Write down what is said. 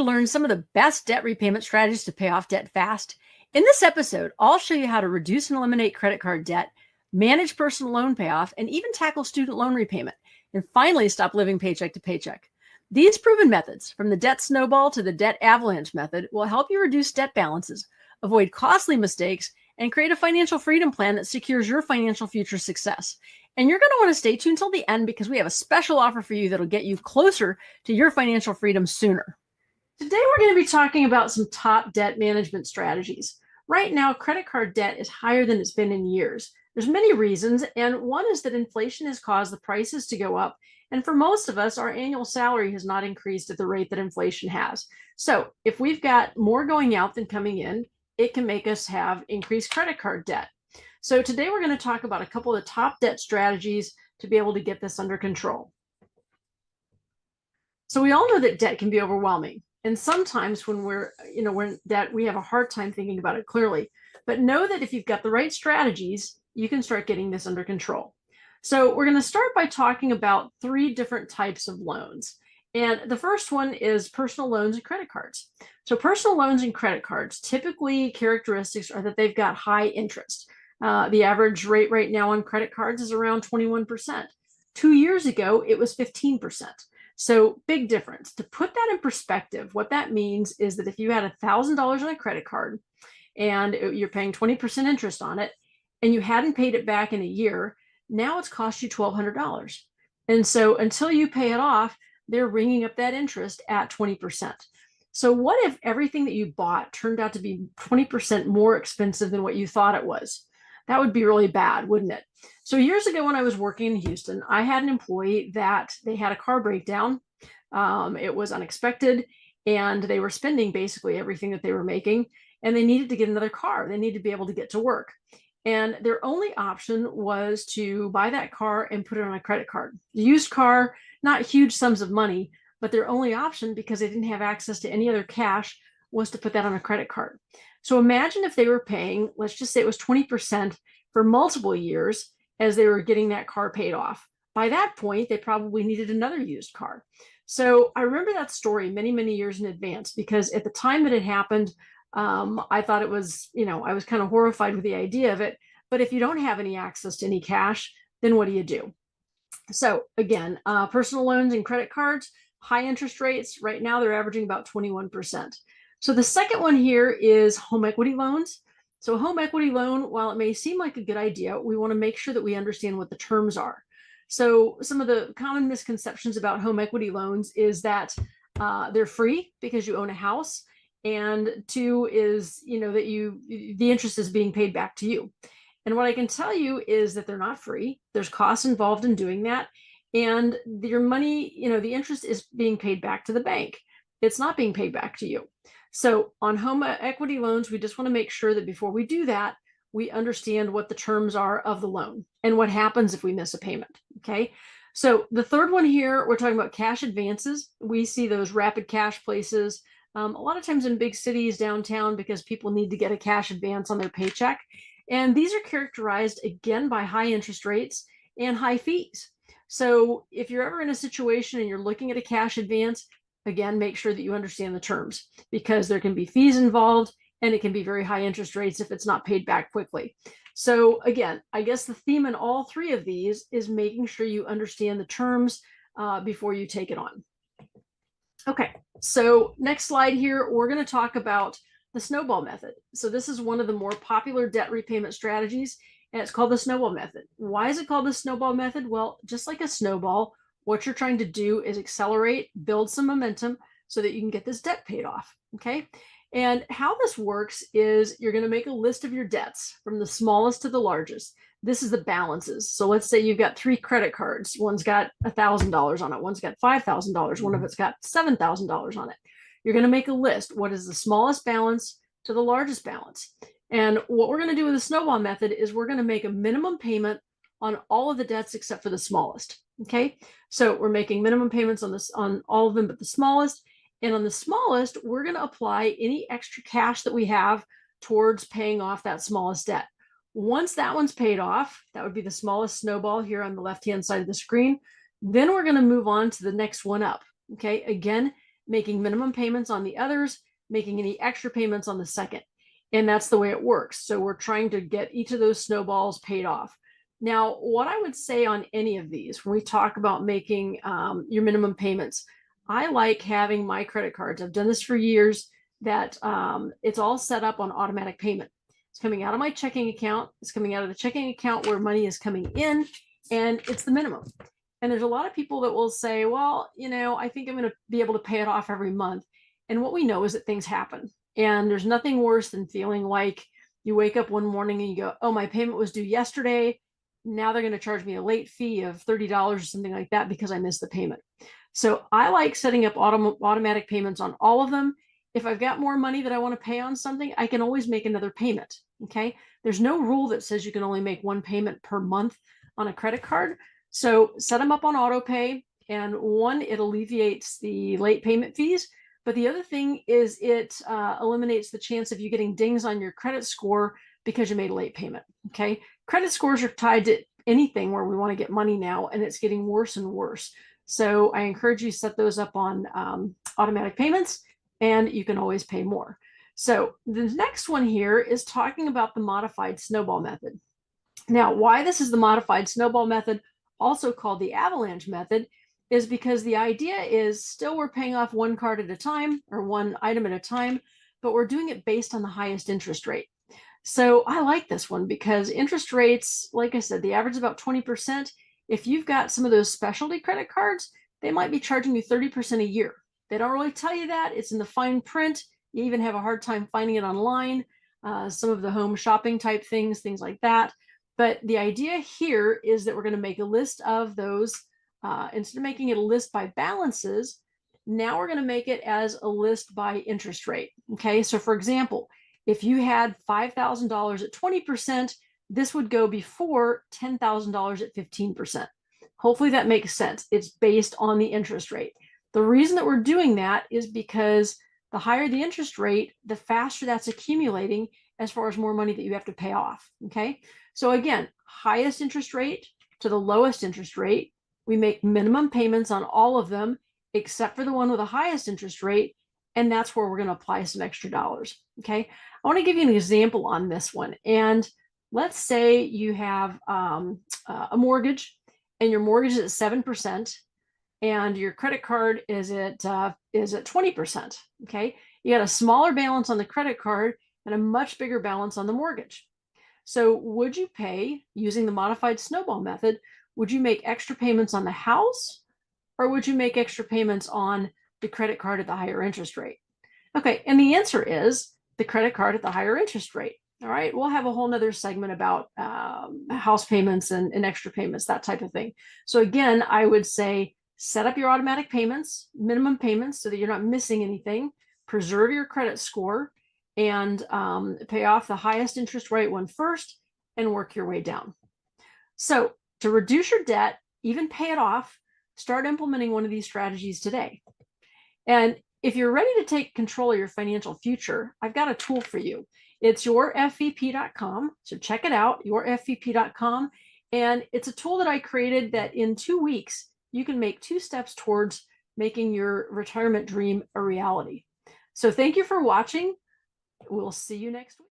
learn some of the best debt repayment strategies to pay off debt fast? In this episode, I'll show you how to reduce and eliminate credit card debt, manage personal loan payoff, and even tackle student loan repayment, and finally stop living paycheck to paycheck. These proven methods, from the Debt Snowball to the Debt Avalanche method, will help you reduce debt balances, avoid costly mistakes, and create a financial freedom plan that secures your financial future success. And you're going to want to stay tuned till the end because we have a special offer for you that'll get you closer to your financial freedom sooner. Today, we're going to be talking about some top debt management strategies. Right now, credit card debt is higher than it's been in years. There's many reasons, and one is that inflation has caused the prices to go up. And for most of us, our annual salary has not increased at the rate that inflation has. So if we've got more going out than coming in, it can make us have increased credit card debt. So today we're going to talk about a couple of the top debt strategies to be able to get this under control. So we all know that debt can be overwhelming. And sometimes when we're in debt, we have a hard time thinking about it clearly. But know that if you've got the right strategies, you can start getting this under control. So we're going to start by talking about 3 different types of loans. And the first one is personal loans and credit cards. So personal loans and credit cards, typically characteristics are that they've got high interest. The average rate right now on credit cards is around 21%. 2 years ago, it was 15%. So big difference. To put that in perspective, what that means is that if you had $1,000 on a credit card and you're paying 20% interest on it, and you hadn't paid it back in a year, now it's cost you $1,200. And so until you pay it off, they're ringing up that interest at 20%. So what if everything that you bought turned out to be 20% more expensive than what you thought it was? That would be really bad, wouldn't it? So years ago when I was working in Houston, I had an employee that they had a car breakdown. It was unexpected, and they were spending basically everything that they were making, and they needed to get another car. They needed to be able to get to work. And their only option was to buy that car and put it on a credit card. The used car, not huge sums of money, but their only option, because they didn't have access to any other cash, was to put that on a credit card. So imagine if they were paying, let's just say it was 20% for multiple years as they were getting that car paid off. By that point, they probably needed another used car. So I remember that story many, many years in advance, because at the time that it happened, I thought it was, I was kind of horrified with the idea of it. But if you don't have any access to any cash, then what do you do? So again, personal loans and credit cards, high interest rates. Right now, they're averaging about 21%. So the second one here is home equity loans. So a home equity loan, while it may seem like a good idea, we want to make sure that we understand what the terms are. So some of the common misconceptions about home equity loans is that they're free because you own a house. And 2 is, that the interest is being paid back to you. And what I can tell you is that they're not free. There's costs involved in doing that. And your money, the interest is being paid back to the bank. It's not being paid back to you. So on home equity loans, we just want to make sure that before we do that, we understand what the terms are of the loan and what happens if we miss a payment. Okay. So the third one here, we're talking about cash advances. We see those rapid cash places a lot of times in big cities downtown because people need to get a cash advance on their paycheck. And these are characterized again by high interest rates and high fees. So if you're ever in a situation and you're looking at a cash advance, again, make sure that you understand the terms, because there can be fees involved and it can be very high interest rates if it's not paid back quickly. So again, I guess the theme in all 3 of these is making sure you understand the terms before you take it on. Okay, so next slide here, we're going to talk about the snowball method. So this is one of the more popular debt repayment strategies, and it's called the snowball method. Why is it called the snowball method? Well, just like a snowball, what you're trying to do is accelerate, build some momentum so that you can get this debt paid off, okay? And how this works is you're going to make a list of your debts from the smallest to the largest. This is the balances. So let's say you've got 3 credit cards. One's got $1,000 on it. One's got $5,000. One of it's got $7,000 on it. You're going to make a list. What is the smallest balance to the largest balance? And what we're going to do with the snowball method is we're going to make a minimum payment on all of the debts except for the smallest. Okay. So we're making minimum payments on all of them but the smallest. And on the smallest, we're going to apply any extra cash that we have towards paying off that smallest debt. Once that one's paid off, that would be the smallest snowball here on the left-hand side of the screen. Then we're going to move on to the next one up. Okay. Again, making minimum payments on the others, making any extra payments on the second. And that's the way it works. So we're trying to get each of those snowballs paid off. Now, what I would say on any of these, when we talk about making your minimum payments, I like having my credit cards. I've done this for years, that it's all set up on automatic payment. It's coming out of my checking account. It's coming out of the checking account where money is coming in, and it's the minimum. And there's a lot of people that will say, well, I think I'm going to be able to pay it off every month. And what we know is that things happen. And there's nothing worse than feeling like you wake up one morning and you go, oh, my payment was due yesterday. Now they're going to charge me a late fee of $30 or something like that because I missed the payment. So I like setting up automatic payments on all of them. If I've got more money that I want to pay on something, I can always make another payment. Okay. There's no rule that says you can only make one payment per month on a credit card. So set them up on auto pay. And one, it alleviates the late payment fees. But the other thing is it eliminates the chance of you getting dings on your credit score because you made a late payment. Okay. Credit scores are tied to anything where we want to get money now, and it's getting worse and worse. So I encourage you to set those up on automatic payments, and you can always pay more. So the next one here is talking about the modified snowball method. Now, why this is the modified snowball method, also called the Avalanche method, is because the idea is still we're paying off one card at a time or one item at a time, but we're doing it based on the highest interest rate. So I like this one because interest rates, like I said, the average is about 20%. If you've got some of those specialty credit cards, they might be charging you 30% a year. They don't really tell you that. It's in the fine print. You even have a hard time finding it online, some of the home shopping type things like that. But the idea here is that we're going to make a list of those. Instead of making it a list by balances, now we're going to make it as a list by interest rate. Okay, so for example, if you had $5,000 at 20%, this would go before $10,000 at 15%. Hopefully that makes sense. It's based on the interest rate. The reason that we're doing that is because the higher the interest rate, the faster that's accumulating as far as more money that you have to pay off. Okay, so again, highest interest rate to the lowest interest rate. We make minimum payments on all of them except for the one with the highest interest rate, and that's where we're going to apply some extra dollars. Okay, I want to give you an example on this one. And let's say you have a mortgage, and your mortgage is at 7%, and your credit card is at 20%. Okay, you got a smaller balance on the credit card and a much bigger balance on the mortgage. So would you pay, using the modified snowball method, would you make extra payments on the house, or would you make extra payments on the credit card at the higher interest rate? Okay, and the answer is the credit card at the higher interest rate. All right, we'll have a whole nother segment about house payments and extra payments, that type of thing. So again, I would say set up your automatic payments, minimum payments, so that you're not missing anything. Preserve your credit score, and pay off the highest interest rate one first and work your way down. So to reduce your debt, even pay it off, start implementing one of these strategies today. And if you're ready to take control of your financial future, I've got a tool for you. It's yourfvp.com. So check it out, yourfvp.com. And it's a tool that I created that in 2 weeks, you can make 2 steps towards making your retirement dream a reality. So thank you for watching. We'll see you next week.